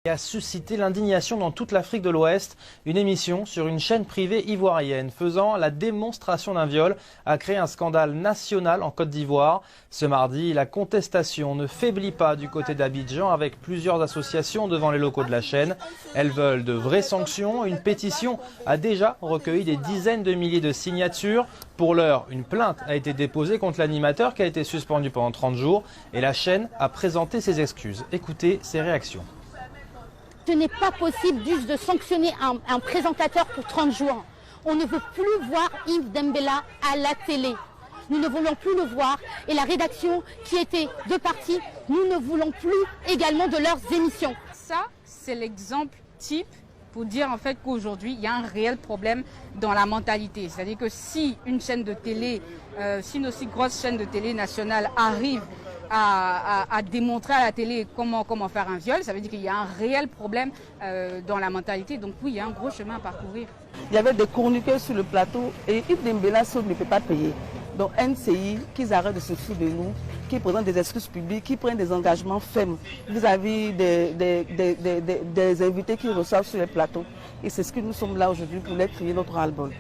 A suscité l'indignation dans toute l'Afrique de l'Ouest. Une émission sur une chaîne privée ivoirienne faisant la démonstration d'un viol a créé un scandale national en Côte d'Ivoire. Ce mardi, la contestation ne faiblit pas du côté d'Abidjan avec plusieurs associations devant les locaux de la chaîne. Elles veulent de vraies sanctions. Une pétition a déjà recueilli des dizaines de milliers de signatures. Pour l'heure, une plainte a été déposée contre l'animateur qui a été suspendu pendant 30 jours et la chaîne a présenté ses excuses. Écoutez ses réactions. Ce n'est pas possible juste de sanctionner un présentateur pour 30 jours. On ne veut plus voir Yves Dembélé à la télé. Nous ne voulons plus le voir. Et la rédaction qui était de parti, nous ne voulons plus également de leurs émissions. Ça, c'est l'exemple type pour dire en fait qu'aujourd'hui, il y a un réel problème dans la mentalité. C'est-à-dire que si une chaîne de télé, si une aussi grosse chaîne de télé nationale arrive à démontrer à la télé comment faire un viol, ça veut dire qu'il y a un réel problème dans la mentalité. Donc oui, il y a un gros chemin à parcourir. Il y avait des chroniqueurs sur le plateau et Yves Dembélé ne peut pas payer. Donc NCI, qu'ils arrêtent de se foutre de nous, qu'ils présentent des excuses publiques, qu'ils prennent des engagements fermes vis-à-vis des invités qu'ils reçoivent sur les plateaux. Et c'est ce que nous sommes là aujourd'hui pour les crier notre ras-le-bol.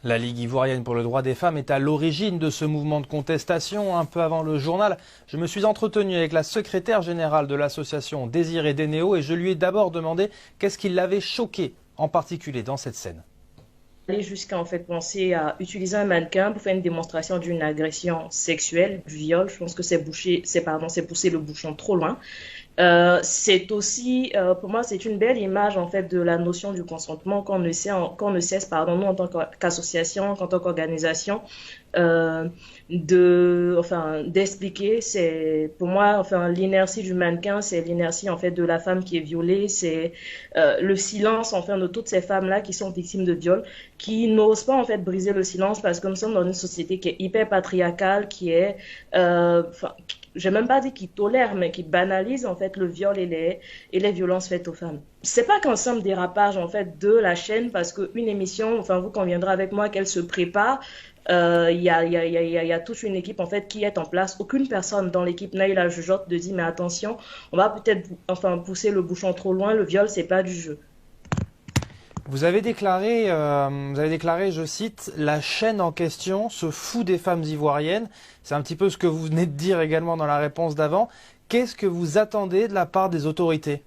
La Ligue ivoirienne pour le droit des femmes est à l'origine de ce mouvement de contestation. Un peu avant le journal, je me suis entretenu avec la secrétaire générale de l'association Désiré Dénéo et je lui ai d'abord demandé qu'est-ce qui l'avait choqué, en particulier dans cette scène. Aller jusqu'à en fait penser à utiliser un mannequin pour faire une démonstration d'une agression sexuelle, du viol, je pense que c'est pousser le bouchon trop loin. C'est aussi, pour moi, c'est une belle image en fait de la notion du consentement qu'on ne cesse, nous en tant qu'association, en tant qu'organisation, d'expliquer. C'est pour moi, l'inertie du mannequin, c'est l'inertie en fait de la femme qui est violée, c'est le silence de toutes ces femmes-là qui sont victimes de viol, qui n'osent pas en fait briser le silence parce que nous sommes dans une société qui est hyper patriarcale, qui est j'ai même pas dit qui tolère, mais qui banalise en fait le viol et les violences faites aux femmes. C'est pas qu'un simple dérapage en fait de la chaîne, parce qu'une émission, vous conviendrez avec moi qu'elle se prépare. Il y a toute une équipe en fait qui est en place. Aucune personne dans l'équipe n'a eu la jugeote de dire mais attention, on va peut-être pousser le bouchon trop loin. Le viol, c'est pas du jeu. Vous avez déclaré, je cite, la chaîne en question se fout des femmes ivoiriennes. C'est un petit peu ce que vous venez de dire également dans la réponse d'avant. Qu'est-ce que vous attendez de la part des autorités ?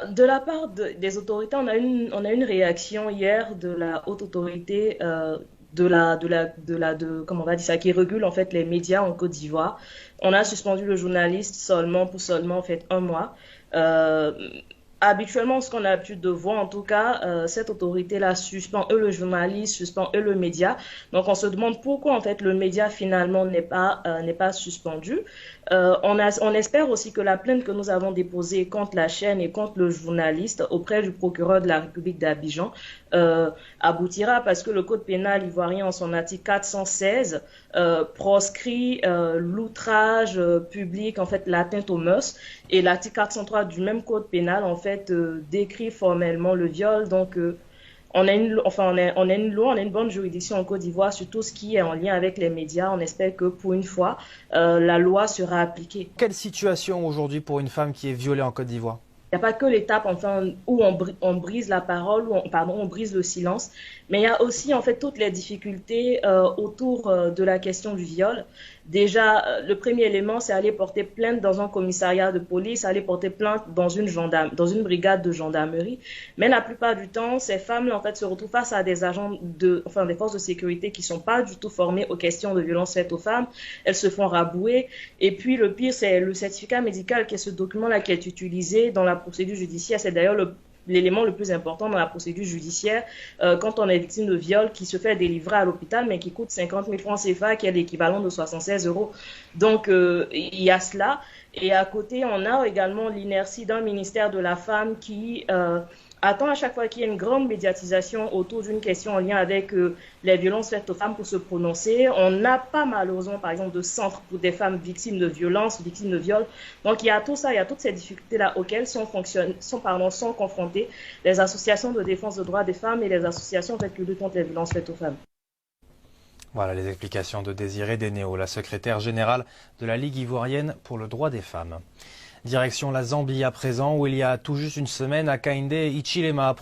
De la part des autorités, on a une réaction hier de la haute autorité comment on va dire ça, qui régule en fait les médias en Côte d'Ivoire. On a suspendu le journaliste pour seulement en fait 1 mois. Habituellement, ce qu'on a l'habitude de voir, en tout cas, cette autorité-là suspend le journaliste, suspend le média. Donc, on se demande pourquoi, en fait, le média, finalement, n'est pas suspendu. On espère aussi que la plainte que nous avons déposée contre la chaîne et contre le journaliste auprès du procureur de la République d'Abidjan aboutira, parce que le code pénal ivoirien, en son article 416, proscrit l'outrage public, en fait, l'atteinte aux mœurs. Et l'article 403 du même code pénal, en fait, décrit formellement le viol. Donc, on a une loi, on a une bonne juridiction en Côte d'Ivoire sur tout ce qui est en lien avec les médias. On espère que pour une fois, la loi sera appliquée. Quelle situation aujourd'hui pour une femme qui est violée en Côte d'Ivoire ? Il n'y a pas que l'étape où on brise la parole, où on brise le silence, mais il y a aussi en fait toutes les difficultés autour de la question du viol. Déjà, le premier élément, c'est aller porter plainte dans un commissariat de police, aller porter plainte dans une brigade de gendarmerie. Mais la plupart du temps, ces femmes-là en fait se retrouvent face à des agents des forces de sécurité qui sont pas du tout formés aux questions de violences faites aux femmes. Elles se font rabouer. Et puis le pire, c'est le certificat médical, qui est ce document-là qui est utilisé dans la procédure judiciaire. C'est d'ailleurs l'élément le plus important dans la procédure judiciaire quand on est victime de viol, qui se fait délivrer à l'hôpital mais qui coûte 50 000 francs CFA, qui est l'équivalent de 76 €. Donc il y a cela. Et à côté, on a également l'inertie d'un ministère de la femme qui attend à chaque fois qu'il y a une grande médiatisation autour d'une question en lien avec les violences faites aux femmes pour se prononcer. On n'a pas malheureusement, par exemple, de centre pour des femmes victimes de violences, victimes de viols. Donc il y a tout ça, il y a toutes ces difficultés-là auxquelles sont confrontées les associations de défense des droits des femmes et les associations qui luttent contre les violences faites aux femmes. Voilà les explications de Désiré Dénéo, la secrétaire générale de la Ligue ivoirienne pour le droit des femmes. Direction la Zambie à présent, où il y a tout juste une semaine, Hakainde Hichilema